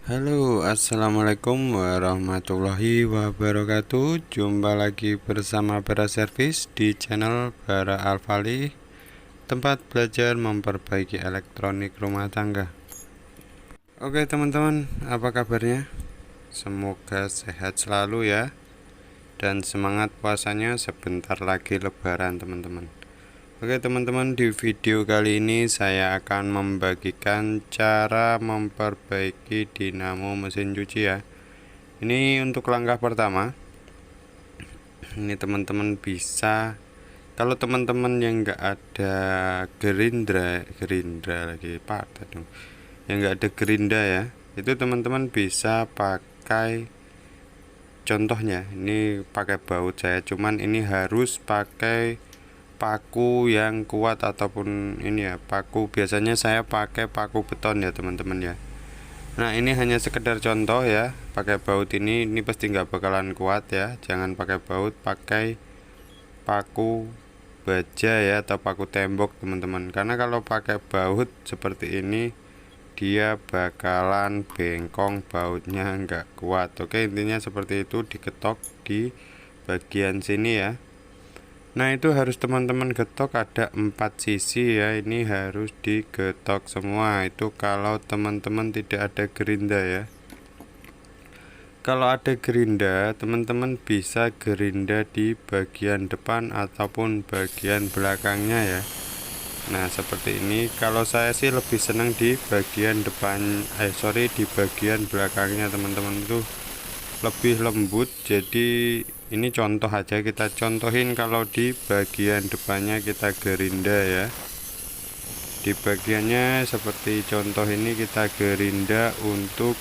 Halo, assalamualaikum warahmatullahi wabarakatuh. Jumpa lagi bersama Bara Service di channel Bara Alfali, tempat belajar memperbaiki elektronik rumah tangga. Oke teman-teman, apa kabarnya? Semoga sehat selalu ya, dan semangat puasanya, sebentar lagi lebaran teman-teman. Oke teman-teman, di video kali ini saya akan membagikan cara memperbaiki dinamo mesin cuci ya. Ini untuk langkah pertama. Ini teman-teman bisa, kalau teman-teman yang nggak ada gerindra lagi patah dong, yang nggak ada gerinda ya, itu teman-teman bisa pakai, contohnya ini pakai baut saya, cuman ini harus pakai paku yang kuat ataupun ini ya, paku, biasanya saya pakai paku beton ya teman-teman ya. Nah ini hanya sekedar contoh ya, pakai baut ini pasti nggak bakalan kuat ya. Jangan pakai baut, pakai paku baja ya, atau paku tembok teman-teman, karena kalau pakai baut seperti ini dia bakalan bengkong, bautnya nggak kuat. Oke, intinya seperti itu, diketok di bagian sini ya. Nah itu harus teman-teman getok, ada 4 sisi ya, ini harus digetok semua. Itu kalau teman-teman tidak ada gerinda ya. Kalau ada gerinda, teman-teman bisa gerinda di bagian depan ataupun bagian belakangnya ya. Nah seperti ini, kalau saya sih lebih senang di bagian depan, di bagian belakangnya teman-teman, itu lebih lembut. Jadi ini contoh aja, kita contohin kalau di bagian depannya kita gerinda ya. Di bagiannya seperti contoh ini kita gerinda untuk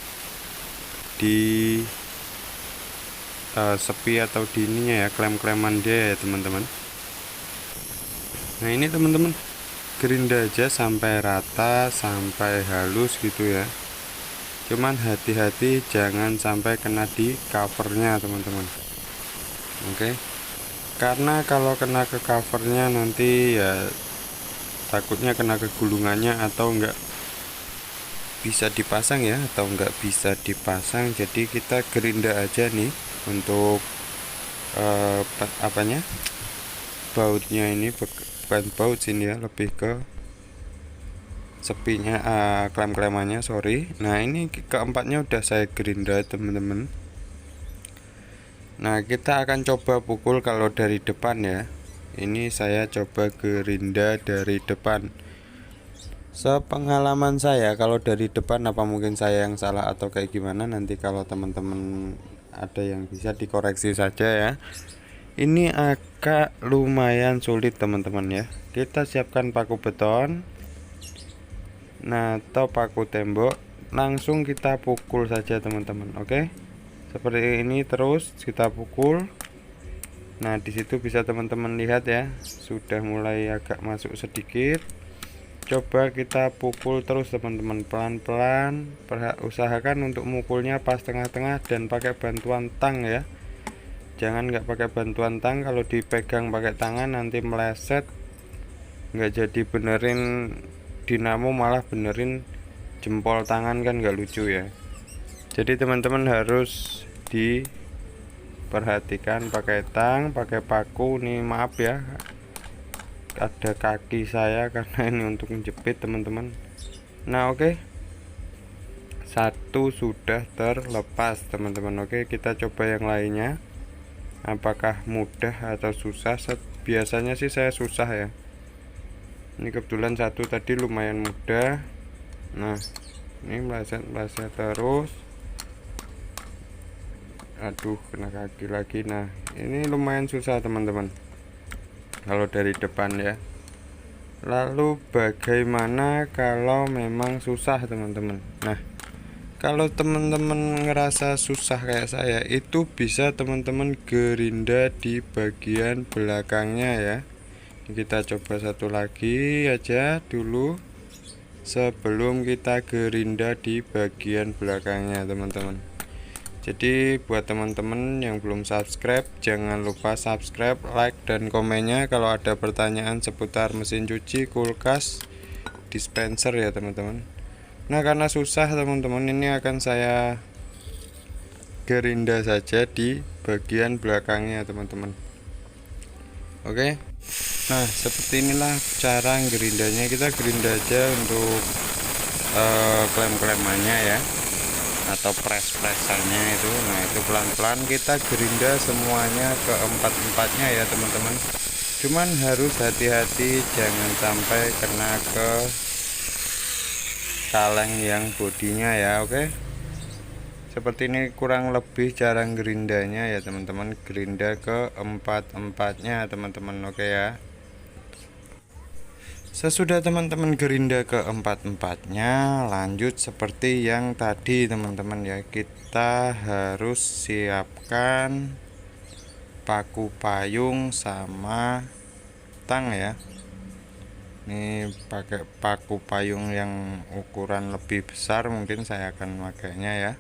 di sepi atau di ininya ya, klem-kleman dia ya teman-teman. Nah ini teman-teman gerinda aja sampai rata, sampai halus gitu ya. Cuman hati-hati jangan sampai kena di covernya teman-teman. Oke, karena kalau kena ke covernya nanti ya takutnya kena ke gulungannya, atau enggak bisa dipasang ya, atau enggak bisa dipasang. Jadi kita gerinda aja nih untuk apanya, bautnya ini bukan baut sini ya, lebih ke sepinya, klem-klemannya sorry. Nah ini keempatnya udah saya gerinda teman-teman. Nah kita akan coba pukul kalau dari depan ya. Ini saya coba gerinda dari depan. Sepengalaman saya kalau dari depan, apa mungkin saya yang salah atau kayak gimana, nanti kalau teman-teman ada yang bisa dikoreksi saja ya. Ini agak lumayan sulit teman-teman ya. Kita siapkan paku beton, nah atau paku tembok, langsung kita pukul saja teman-teman. Oke, seperti ini terus kita pukul. Nah disitu bisa teman-teman lihat ya, sudah mulai agak masuk sedikit. Coba kita pukul terus teman-teman, pelan-pelan. Usahakan untuk mukulnya pas tengah-tengah dan pakai bantuan tang ya. Jangan nggak pakai bantuan tang, kalau dipegang pakai tangan nanti meleset, nggak jadi benerin dinamo, malah benerin jempol tangan, kan nggak lucu ya. Jadi teman-teman harus diperhatikan pakai tang, pakai paku. Nih maaf ya, ada kaki saya karena ini untuk menjepit teman-teman. Nah oke, satu sudah terlepas teman-teman. Oke, kita coba yang lainnya, apakah mudah atau susah. Biasanya sih saya susah ya, ini kebetulan satu tadi lumayan mudah. Nah ini meleset terus, aduh kena kaki lagi. Nah ini lumayan susah teman-teman kalau dari depan ya. Lalu bagaimana kalau memang susah teman-teman? Nah kalau teman-teman ngerasa susah kayak saya, itu bisa teman-teman gerinda di bagian belakangnya ya. Kita coba satu lagi aja dulu sebelum kita gerinda di bagian belakangnya teman-teman. Jadi buat teman-teman yang belum subscribe, jangan lupa subscribe, like, dan komennya kalau ada pertanyaan seputar mesin cuci, kulkas, dispenser ya teman-teman. Nah, karena susah teman-teman, ini akan saya gerinda saja di bagian belakangnya teman-teman. Oke. Nah, seperti inilah cara gerindanya. Kita gerinda aja untuk klem-klemannya ya, atau press-pressannya itu. Nah, itu pelan-pelan kita gerinda semuanya ke empat-empatnya ya teman-teman. Cuman harus hati-hati jangan sampai kena ke kaleng yang bodinya ya. Oke, seperti ini kurang lebih cara gerindanya ya teman-teman. Gerinda ke empat-empatnya teman-teman. Oke ya. Sesudah teman-teman gerinda ke empat-empatnya, lanjut seperti yang tadi teman-teman ya. Kita harus siapkan paku payung sama tang ya. Ini pakai paku payung yang ukuran lebih besar, mungkin saya akan makainya ya.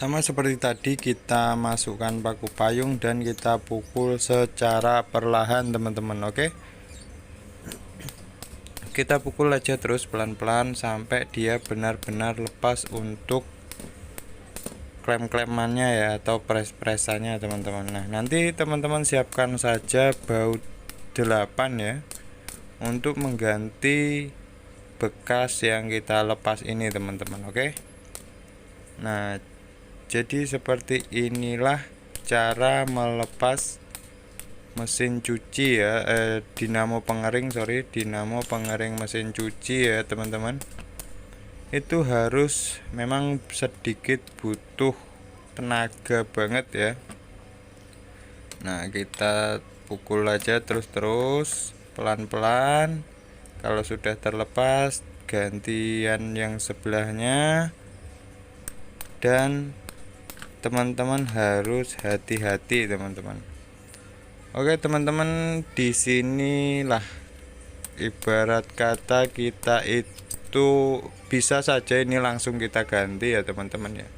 Sama seperti tadi, kita masukkan paku payung dan kita pukul secara perlahan teman-teman. Oke, kita pukul aja terus pelan-pelan sampai dia benar-benar lepas untuk klem-klemannya ya, atau press-pressannya teman-teman. Nah, nanti teman-teman siapkan saja baut 8 ya, untuk mengganti bekas yang kita lepas ini teman-teman. Oke, nah jadi seperti inilah cara melepas mesin cuci ya, dinamo pengering mesin cuci ya teman-teman. Itu harus memang sedikit butuh tenaga banget ya. Nah, kita pukul aja terus pelan-pelan. Kalau sudah terlepas, gantian yang sebelahnya, dan teman-teman harus hati-hati teman-teman. Oke teman-teman, disinilah ibarat kata kita itu bisa saja ini langsung kita ganti ya teman-teman ya.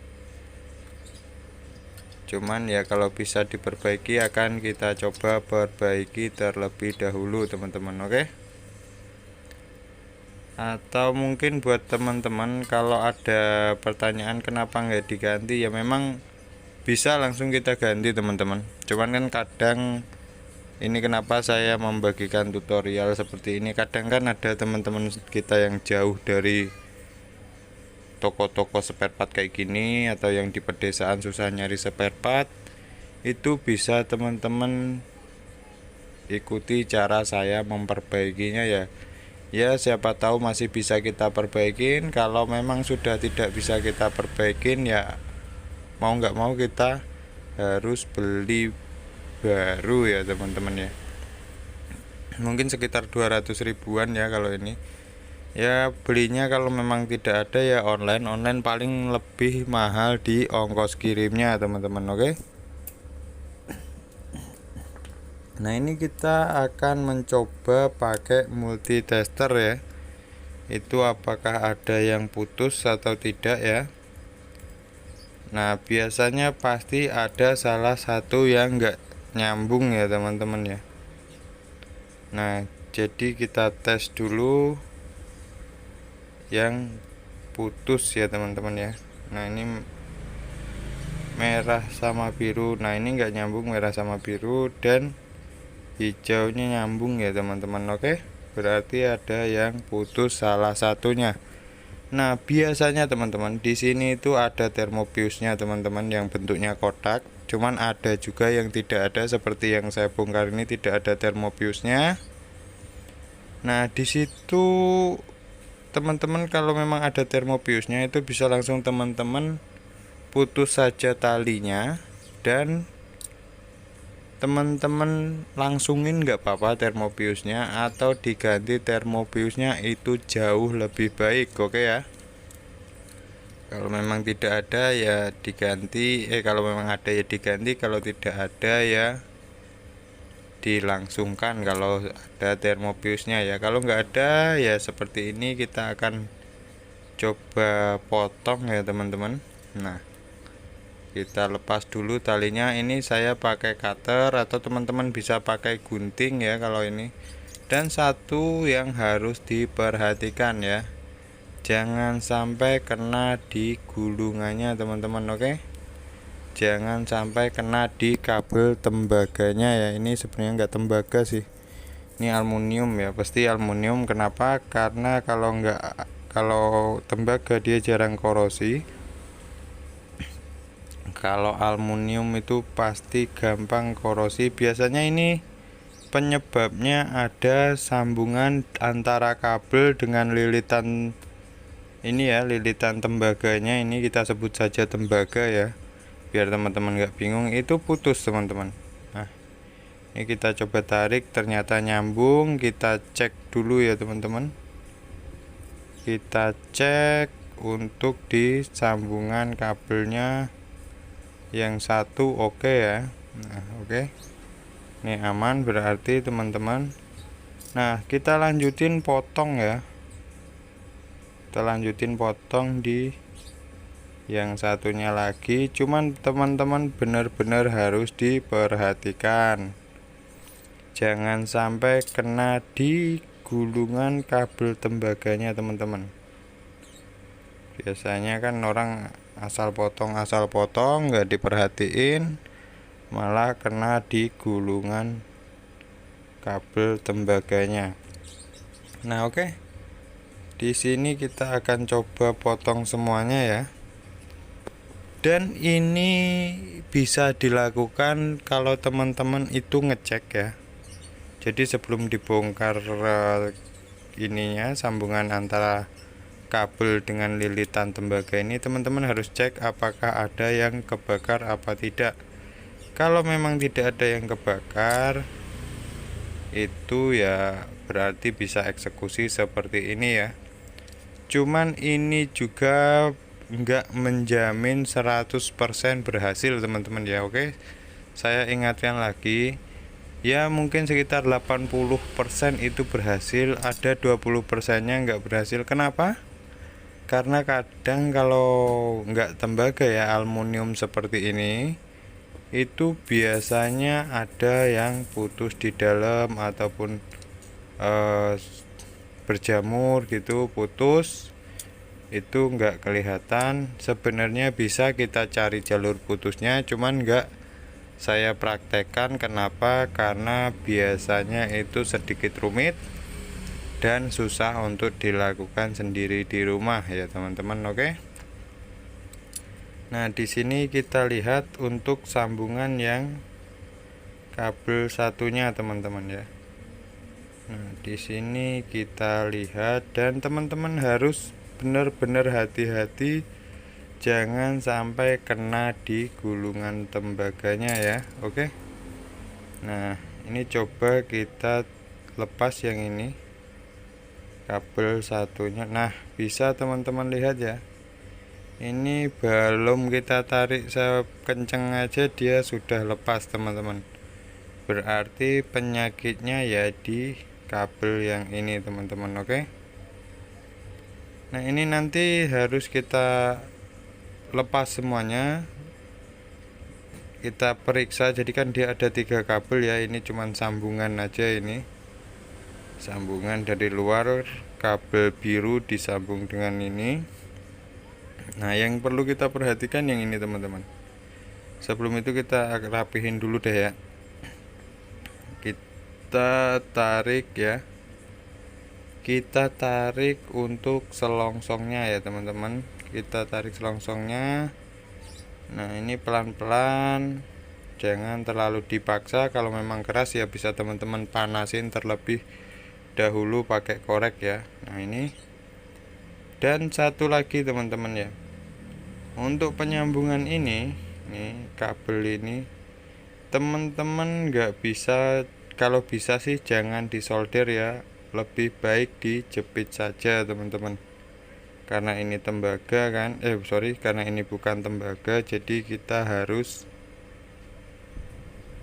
Cuman ya kalau bisa diperbaiki akan kita coba perbaiki terlebih dahulu teman-teman. Oke, atau mungkin buat teman-teman kalau ada pertanyaan kenapa nggak diganti, ya memang bisa langsung kita ganti teman-teman. Cuman kan kadang ini kenapa saya membagikan tutorial seperti ini, kadang kan ada teman-teman kita yang jauh dari toko-toko spare part kayak gini, atau yang di pedesaan susah nyari spare part. Itu bisa teman-teman ikuti cara saya memperbaikinya ya. Ya, siapa tahu masih bisa kita perbaikin. Kalau memang sudah tidak bisa kita perbaikin, ya mau nggak mau kita harus beli baru ya teman-teman ya. Mungkin sekitar 200 ribuan ya kalau ini. Ya, belinya kalau memang tidak ada ya online paling lebih mahal di ongkos kirimnya teman-teman. Oke, nah ini kita akan mencoba pakai multitester ya. Itu apakah ada yang putus atau tidak ya. Nah, biasanya pasti ada salah satu yang enggak nyambung ya teman-teman ya. Nah, jadi kita tes dulu yang putus ya teman-teman ya. Nah, ini merah sama biru. Nah, ini enggak nyambung, merah sama biru, dan hijaunya nyambung ya teman-teman. Oke, berarti ada yang putus salah satunya. Nah, biasanya teman-teman di sini itu ada termopiusnya teman-teman, yang bentuknya kotak. Cuman ada juga yang tidak ada, seperti yang saya bongkar ini tidak ada termopiusnya. Nah, di situ teman-teman kalau memang ada termopiusnya, itu bisa langsung teman-teman putus saja talinya, dan teman-teman langsungin nggak apa-apa termopiusnya, atau diganti termopiusnya itu jauh lebih baik. Oke ya, kalau memang tidak ada ya diganti, kalau memang ada ya diganti, kalau tidak ada ya dilangsungkan kalau ada termopiusnya ya. Kalau nggak ada ya seperti ini, kita akan coba potong ya teman-teman. Nah, kita lepas dulu talinya. Ini saya pakai cutter, atau teman-teman bisa pakai gunting ya kalau ini. Dan satu yang harus diperhatikan ya, Jangan sampai kena di gulungannya teman-teman, oke? Jangan sampai kena di kabel tembaganya ya. Ini sebenarnya enggak tembaga sih, ini aluminium ya, pasti aluminium. Kenapa? Karena kalau tembaga dia jarang korosi. Kalau aluminium itu pasti gampang korosi. Biasanya ini penyebabnya ada sambungan antara kabel dengan lilitan ini ya, lilitan tembaganya. Ini kita sebut saja tembaga ya, biar teman-teman nggak bingung. Itu putus teman-teman. Nah, ini kita coba tarik, ternyata nyambung. Kita cek dulu ya teman-teman. Kita cek untuk di sambungan kabelnya yang satu oke ya. Nah, oke. Ini aman berarti teman-teman. Nah, kita lanjutin potong ya. Kita lanjutin potong di yang satunya lagi. Cuman teman-teman benar-benar harus diperhatikan, jangan sampai kena di gulungan kabel tembaganya teman-teman. Biasanya kan orang asal potong nggak diperhatiin, malah kena di gulungan kabel tembaganya. Nah, oke. Di sini kita akan coba potong semuanya ya. Dan ini bisa dilakukan kalau teman-teman itu ngecek ya. Jadi sebelum dibongkar ininya, sambungan antara kabel dengan lilitan tembaga ini, teman-teman harus cek apakah ada yang kebakar apa tidak. Kalau memang tidak ada yang kebakar, itu ya berarti bisa eksekusi seperti ini ya. Cuman ini juga enggak menjamin 100% berhasil teman-teman ya, oke. Saya ingatkan lagi, ya mungkin sekitar 80% itu berhasil, ada 20%-nya enggak berhasil. Kenapa? Karena kadang kalau enggak tembaga ya, aluminium seperti ini, itu biasanya ada yang putus di dalam ataupun berjamur gitu, putus. Itu enggak kelihatan. Sebenarnya bisa kita cari jalur putusnya, cuman enggak saya praktekkan. Kenapa? Karena biasanya itu sedikit rumit dan susah untuk dilakukan sendiri di rumah ya teman-teman, oke. Nah, di sini kita lihat untuk sambungan yang kabel satunya teman-teman ya. Nah, di sini kita lihat, dan teman-teman harus benar-benar hati-hati, jangan sampai kena di gulungan tembaganya ya, oke. Nah, ini coba kita lepas yang ini, kabel satunya. Nah, bisa teman-teman lihat ya, ini belum kita tarik sekenceng aja dia sudah lepas teman-teman. Berarti penyakitnya ya di kabel yang ini teman-teman, oke. Nah, ini nanti harus kita lepas semuanya, kita periksa. Jadi kan dia ada 3 kabel ya, ini cuman sambungan aja, ini sambungan dari luar, kabel biru disambung dengan ini. Nah, yang perlu kita perhatikan yang ini teman-teman. Sebelum itu kita rapihin dulu deh ya. Kita tarik ya, kita tarik untuk selongsongnya ya teman-teman. Kita tarik selongsongnya. Nah, ini pelan-pelan, jangan terlalu dipaksa. Kalau memang keras ya bisa teman-teman panasin terlebih dahulu pakai korek ya. Nah, ini. Dan satu lagi teman-teman ya, untuk penyambungan ini, nih kabel ini teman-teman nggak bisa, kalau bisa sih jangan disolder ya, lebih baik dijepit saja teman-teman. Karena ini tembaga kan, karena ini bukan tembaga, jadi kita harus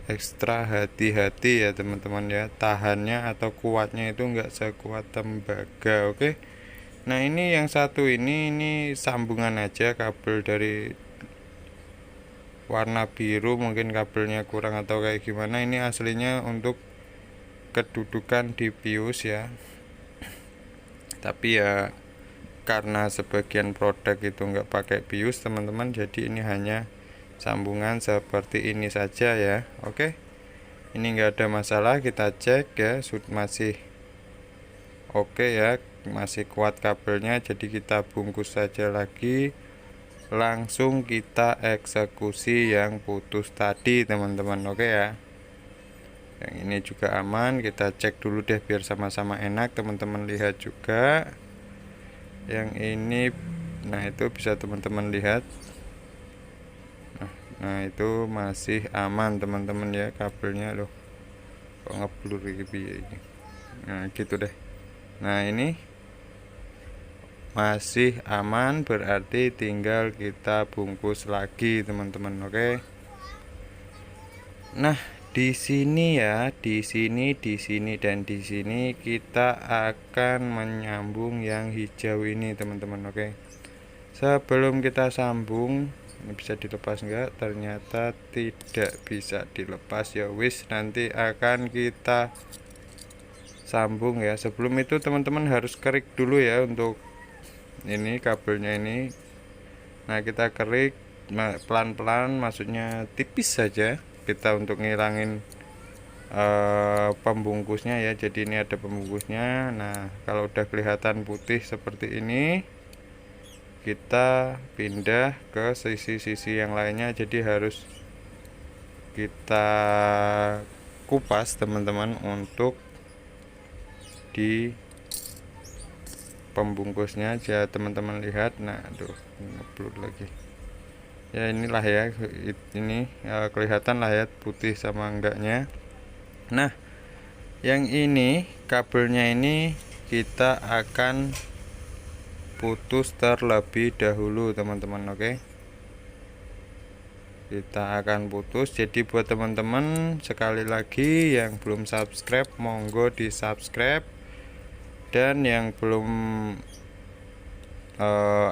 ekstra hati-hati ya teman-teman ya. Tahannya atau kuatnya itu nggak sekuat tembaga, oke. Nah, ini yang satu ini sambungan aja, kabel dari warna biru, mungkin kabelnya kurang atau kayak gimana. Ini aslinya untuk kedudukan di fuse ya, tapi ya karena sebagian produk itu nggak pakai bius teman-teman, jadi ini hanya sambungan seperti ini saja ya. Oke, ini nggak ada masalah, kita cek ya, masih oke ya, masih kuat kabelnya, jadi kita bungkus saja lagi, langsung kita eksekusi yang putus tadi teman-teman. Oke ya, yang ini juga aman, kita cek dulu deh biar sama-sama enak. Teman-teman lihat juga yang ini, nah itu bisa teman-teman lihat, nah itu masih aman teman-teman ya, kabelnya loh kok ngeblur ini. Nah gitu deh, nah ini masih aman, berarti tinggal kita bungkus lagi teman-teman. Oke, nah di sini ya, di sini dan di sini kita akan menyambung yang hijau ini teman-teman. Oke, sebelum kita sambung, ini bisa dilepas enggak? Ternyata tidak bisa dilepas ya. Wis, nanti akan kita sambung ya. Sebelum itu teman-teman harus kerik dulu ya untuk ini kabelnya ini. Nah kita kerik pelan-pelan, maksudnya tipis saja kita untuk ngilangin pembungkusnya ya. Jadi ini ada pembungkusnya. Nah kalau udah kelihatan putih seperti ini, kita pindah ke sisi-sisi yang lainnya. Jadi harus kita kupas teman-teman untuk di pembungkusnya aja teman-teman lihat. Nah aduh, ngeblur lagi ya, inilah ya, ini kelihatan lah ya putih sama enggaknya. Nah yang ini kabelnya ini kita akan putus terlebih dahulu teman-teman. Oke, kita akan putus. Jadi buat teman-teman sekali lagi yang belum subscribe, monggo di subscribe, dan yang belum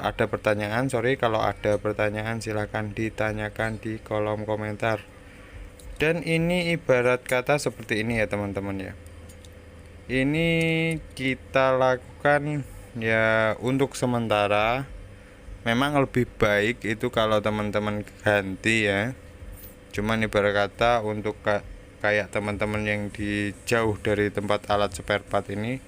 ada pertanyaan, kalau ada pertanyaan silahkan ditanyakan di kolom komentar. Dan ini ibarat kata seperti ini ya teman-teman ya, ini kita lakukan ya untuk sementara. Memang lebih baik itu kalau teman-teman ganti ya, cuman ibarat kata untuk kayak teman-teman yang di jauh dari tempat alat spare part ini,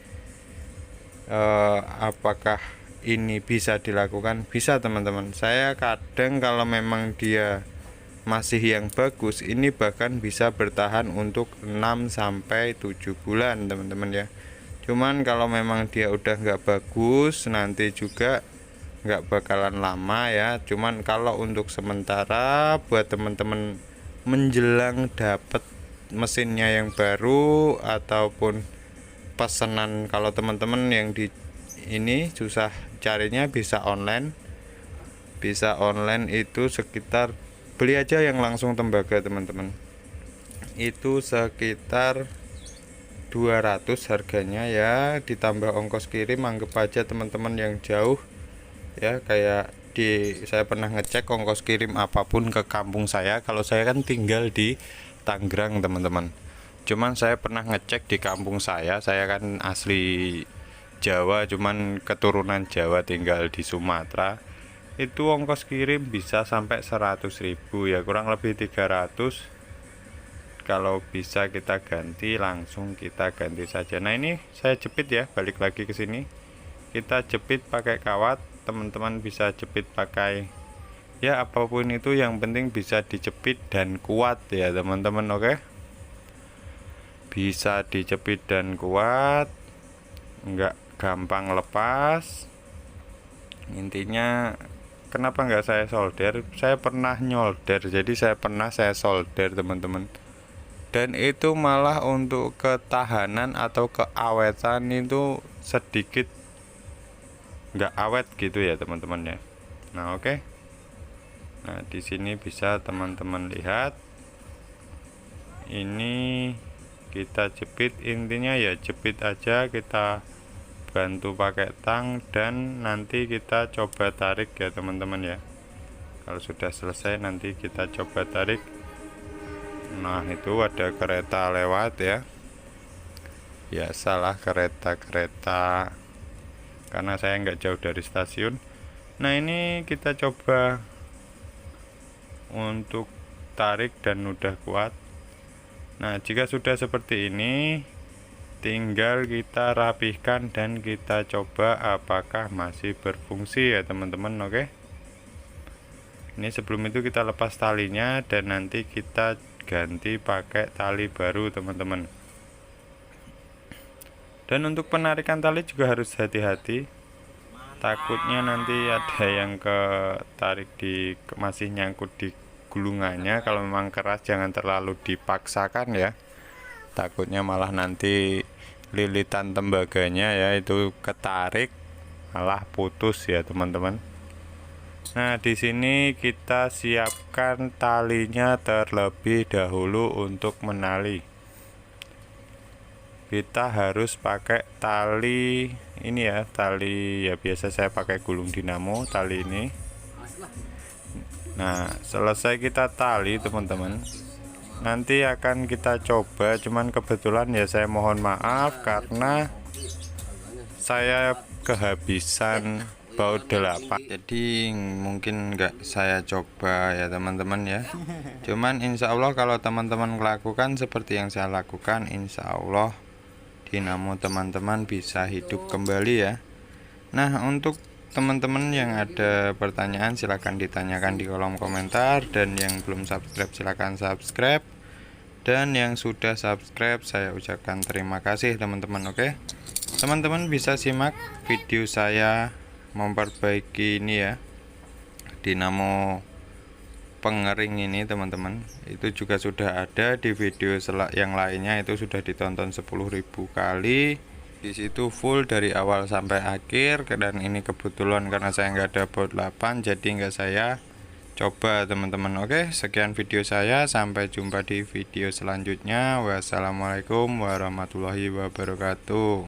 apakah ini bisa dilakukan? Bisa teman-teman. Saya kadang kalau memang dia masih yang bagus, ini bahkan bisa bertahan untuk 6-7 bulan teman-teman ya. Cuman kalau memang dia udah nggak bagus, nanti juga nggak bakalan lama ya. Cuman kalau untuk sementara buat teman-teman menjelang dapat mesinnya yang baru ataupun pesanan, kalau teman-teman yang di ini susah carinya, bisa online itu sekitar, beli aja yang langsung tembaga teman-teman, itu sekitar 200 harganya ya, ditambah ongkos kirim. Anggap aja teman-teman yang jauh ya, kayak saya pernah ngecek ongkos kirim apapun ke kampung saya. Kalau saya kan tinggal di Tangerang teman-teman, cuman saya pernah ngecek di kampung saya kan asli Jawa, cuman keturunan Jawa tinggal di Sumatera, itu ongkos kirim bisa sampai 100.000 ya, kurang lebih 300. Kalau bisa kita ganti, langsung kita ganti saja. Nah ini saya jepit ya, balik lagi ke sini, kita jepit pakai kawat. Teman-teman bisa jepit pakai ya apapun itu, yang penting bisa dijepit dan kuat ya teman-teman. Oke, bisa dijepit dan kuat, enggak gampang lepas. Intinya kenapa enggak saya solder? Saya pernah nyolder, jadi saya solder teman-teman, dan itu malah untuk ketahanan atau keawetan itu sedikit nggak awet gitu ya teman-teman ya. Nah oke, nah di sini bisa teman-teman lihat, ini kita jepit. Intinya ya jepit aja, kita bantu pakai tang, dan nanti kita coba tarik ya teman-teman ya. Kalau sudah selesai nanti kita coba tarik. Nah itu ada kereta lewat ya, biasalah kereta karena saya nggak jauh dari stasiun. Nah, ini kita coba untuk tarik dan udah kuat. Nah, jika sudah seperti ini, tinggal kita rapihkan dan kita coba apakah masih berfungsi ya teman-teman. Oke, ini sebelum itu kita lepas talinya dan nanti kita ganti pakai tali baru teman-teman. Dan untuk penarikan tali juga harus hati-hati, takutnya nanti ada yang ketarik masih nyangkut di gulungannya. Kalau memang keras jangan terlalu dipaksakan ya, takutnya malah nanti lilitan tembaganya ya itu ketarik malah putus ya teman-teman. Nah, di sini kita siapkan talinya terlebih dahulu untuk menali. Kita harus pakai tali ini ya, tali ya biasa saya pakai gulung dinamo, tali ini. Nah, selesai kita tali teman-teman, nanti akan kita coba, cuman kebetulan ya saya mohon maaf karena saya kehabisan baut 8, jadi mungkin nggak saya coba ya teman-teman ya. Cuman insya Allah kalau teman-teman melakukan seperti yang saya lakukan, insya Allah dinamo teman-teman bisa hidup kembali ya. Nah, untuk teman-teman yang ada pertanyaan silahkan ditanyakan di kolom komentar, dan yang belum subscribe silahkan subscribe, dan yang sudah subscribe saya ucapkan terima kasih teman-teman. Oke, teman-teman bisa simak video saya memperbaiki ini ya, dinamo pengering ini teman-teman. Itu juga sudah ada di video yang lainnya, itu sudah ditonton 10.000 kali. Di situ full dari awal sampai akhir, dan ini kebetulan karena saya nggak ada baut 8 jadi nggak saya coba teman-teman. Oke, sekian video saya, sampai jumpa di video selanjutnya. Wassalamualaikum warahmatullahi wabarakatuh.